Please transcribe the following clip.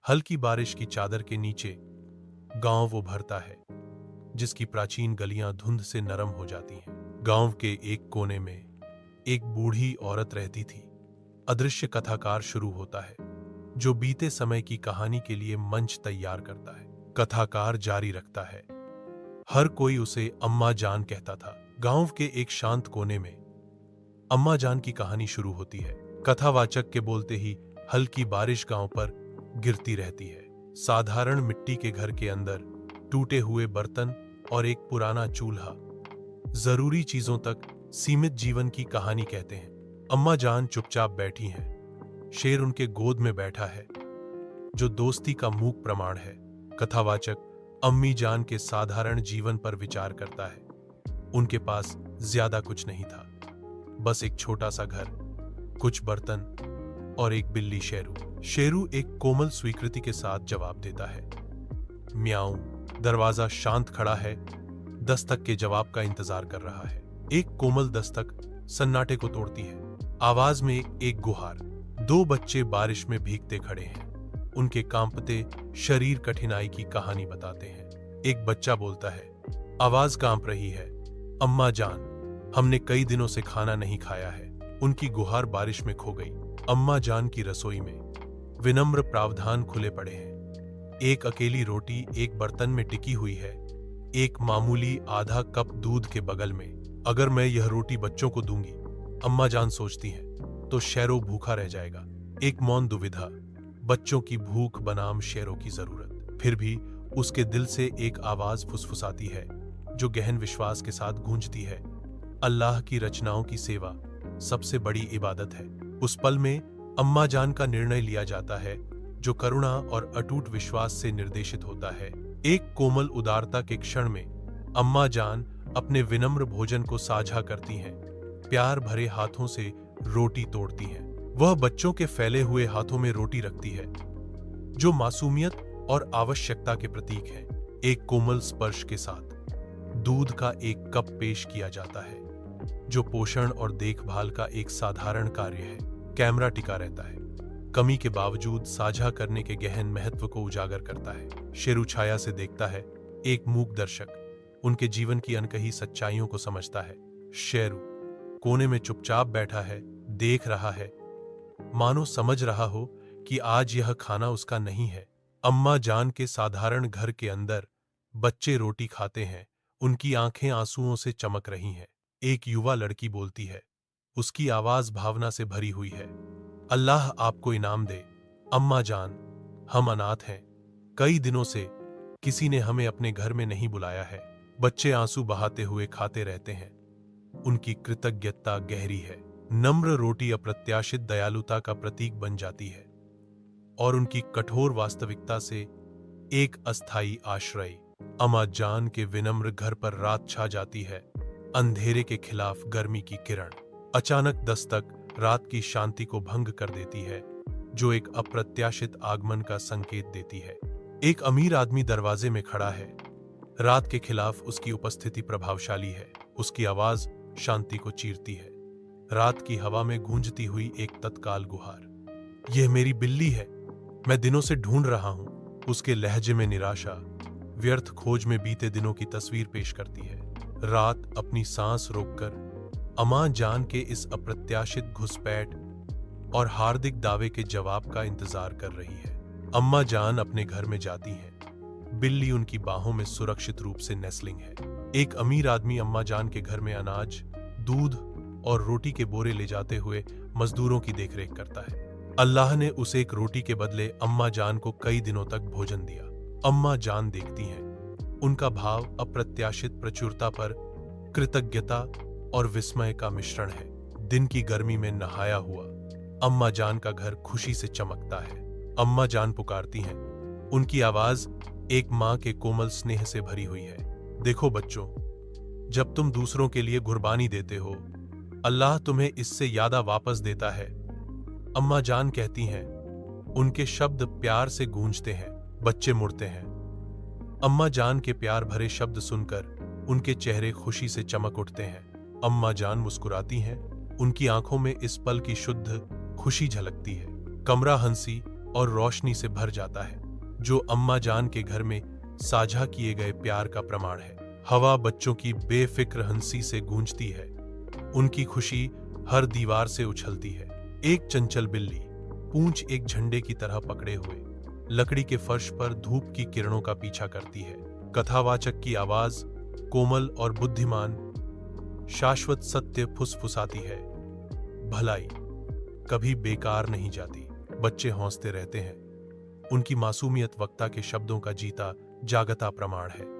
हल्की बारिश की चादर के नीचे गांव वो भरता है जिसकी प्राचीन गलियां धुंध से नरम हो जाती हैं। गांव के एक कोने में एक बूढ़ी औरत रहती थी। अदृश्य कथाकार शुरू होता है जो बीते समय की कहानी के लिए मंच तैयार करता है। कथाकार जारी रखता है, हर कोई उसे अम्मा जान कहता था। गांव के एक शांत कोने में अम्मा जान की कहानी शुरू होती है। कथावाचक के बोलते ही हल्की बारिश गांव पर गिरती रहती है। साधारण मिट्टी के घर के अंदर टूटे हुए बर्तन और एक पुराना चूल्हा जरूरी चीजों तक सीमित जीवन की कहानी कहते हैं। अम्मा जान चुपचाप बैठी हैं। शेर उनके गोद में बैठा है जो दोस्ती का मूक प्रमाण है। कथावाचक अम्मी जान के साधारण जीवन पर विचार करता है। उनके पास ज्यादा कुछ नहीं था, बस एक छोटा सा घर, कुछ बर्तन और एक बिल्ली शेरू। शेरू एक कोमल स्वीकृति के साथ जवाब देता है, म्याऊं। दरवाजा शांत खड़ा है, दस्तक के जवाब का इंतजार कर रहा है। एक कोमल दस्तक सन्नाटे को तोड़ती है। आवाज में एक गुहार। दो बच्चे बारिश में भीगते खड़े हैं। उनके कांपते शरीर कठिनाई की कहानी बताते हैं। एक बच्चा बोलता है, आवाज कांप रही है, अम्मा जान, हमने कई दिनों से खाना नहीं खाया है। उनकी गुहार बारिश में खो गई। अम्मा जान की रसोई में विनम्र प्रावधान खुले पड़े हैं। एक अकेली रोटी एक बर्तन में टिकी हुई है, एक मामूली आधा कप दूध के बगल में। अगर मैं यह रोटी बच्चों को दूंगी, अम्मा जान सोचती हैं, तो शेरो भूखा रह जाएगा। एक मौन दुविधा, बच्चों की भूख बनाम शेरों की जरूरत। फिर भी उसके दिल से एक आवाज फुसफुसाती है जो गहन विश्वास के साथ गूंजती है, अल्लाह की रचनाओं की सेवा सबसे बड़ी इबादत है। उस पल में अम्मा जान का निर्णय लिया जाता है जो करुणा और अटूट विश्वास से निर्देशित होता है। एक कोमल उदारता के क्षण में अम्मा जान अपने विनम्र भोजन को साझा करती हैं। प्यार भरे हाथों से रोटी तोड़ती हैं। वह बच्चों के फैले हुए हाथों में रोटी रखती है जो मासूमियत और आवश्यकता के प्रतीक है। एक कोमल स्पर्श के साथ दूध का एक कप पेश किया जाता है जो पोषण और देखभाल का एक साधारण कार्य है। कैमरा टिका रहता है, कमी के बावजूद साझा करने के गहन महत्व को उजागर करता है। शेरू छाया से देखता है, एक मूक दर्शक उनके जीवन की अनकही सच्चाइयों को समझता है। शेरू कोने में चुपचाप बैठा है, देख रहा है, मानो समझ रहा हो कि आज यह खाना उसका नहीं है। अम्मा जान के साधारण घर के अंदर बच्चे रोटी खाते हैं। उनकी आंखें आंसुओं से चमक रही हैं। एक युवा लड़की बोलती है, उसकी आवाज भावना से भरी हुई है, अल्लाह आपको इनाम दे अम्मा जान, हम अनाथ हैं। कई दिनों से किसी ने हमें अपने घर में नहीं बुलाया है। बच्चे आंसू बहाते हुए खाते रहते हैं। उनकी कृतज्ञता गहरी है। नम्र रोटी अप्रत्याशित दयालुता का प्रतीक बन जाती है और उनकी कठोर वास्तविकता से एक अस्थायी आश्रय। अम्मा जान के विनम्र घर पर रात छा जाती है, अंधेरे के खिलाफ गर्मी की किरण। अचानक दस्तक रात की शांति को भंग कर देती है जो एक अप्रत्याशित आगमन का संकेत देती है। एक अमीर आदमी दरवाजे में खड़ा है। रात के खिलाफ उसकी उपस्थिति प्रभावशाली है। उसकी आवाज शांति को चीरती है। रात की हवा में गूंजती हुई एक तत्काल गुहार, यह मेरी बिल्ली है, मैं दिनों से ढूंढ रहा हूं। उसके लहजे में निराशा व्यर्थ खोज में बीते दिनों की तस्वीर पेश करती है। रात अपनी सांस रोककर अम्मा जान के इस अप्रत्याशित घुसपैठ और हार्दिक दावे के जवाब का इंतजार कर रही है। अम्मा जान अपने घर में जाती हैं। बिल्ली उनकी बाहों में सुरक्षित रूप से नेस्लिंग है। एक अमीर आदमी अम्मा जान के घर में अनाज, दूध और रोटी के बोरे ले जाते हुए मजदूरों की देखरेख करता है। अल्लाह ने उसे एक रोटी के बदले अम्मा जान को कई दिनों तक भोजन दिया। अम्मा जान देखती हैं, उनका भाव अप्रत्याशित प्रचुरता पर कृतज्ञता और विस्मय का मिश्रण है। दिन की गर्मी में नहाया हुआ अम्मा जान का घर खुशी से चमकता है। अम्मा जान पुकारती हैं, उनकी आवाज एक मां के कोमल स्नेह से भरी हुई है, देखो बच्चों, जब तुम दूसरों के लिए कुर्बानी देते हो, अल्लाह तुम्हें इससे ज्यादा वापस देता है। अम्मा जान कहती हैं, उनके शब्द प्यार से गूंजते हैं। बच्चे मुड़ते हैं। अम्मा जान के प्यार भरे शब्द सुनकर उनके चेहरे खुशी से चमक उठते हैं। अम्मा जान मुस्कुराती हैं, उनकी आंखों में इस पल की शुद्ध खुशी झलकती है। कमरा हंसी और रोशनी से भर जाता है, जो अम्मा जान के घर में साझा किए गए प्यार का प्रमाण है। हवा बच्चों की बेफिक्र हंसी से गूंजती है, उनकी खुशी हर दीवार से उछलती है। एक चंचल बिल्ली, पूंछ एक झंडे की तरह पकड़े हुए, लकड़ी के फर्श पर धूप की किरणों का पीछा करती है। कथावाचक की आवाज कोमल और बुद्धिमान, शाश्वत सत्य फुसफुसाती है। भलाई कभी बेकार नहीं जाती। बच्चे हौंसते रहते हैं, उनकी मासूमियत वक्ता के शब्दों का जीता जागता प्रमाण है।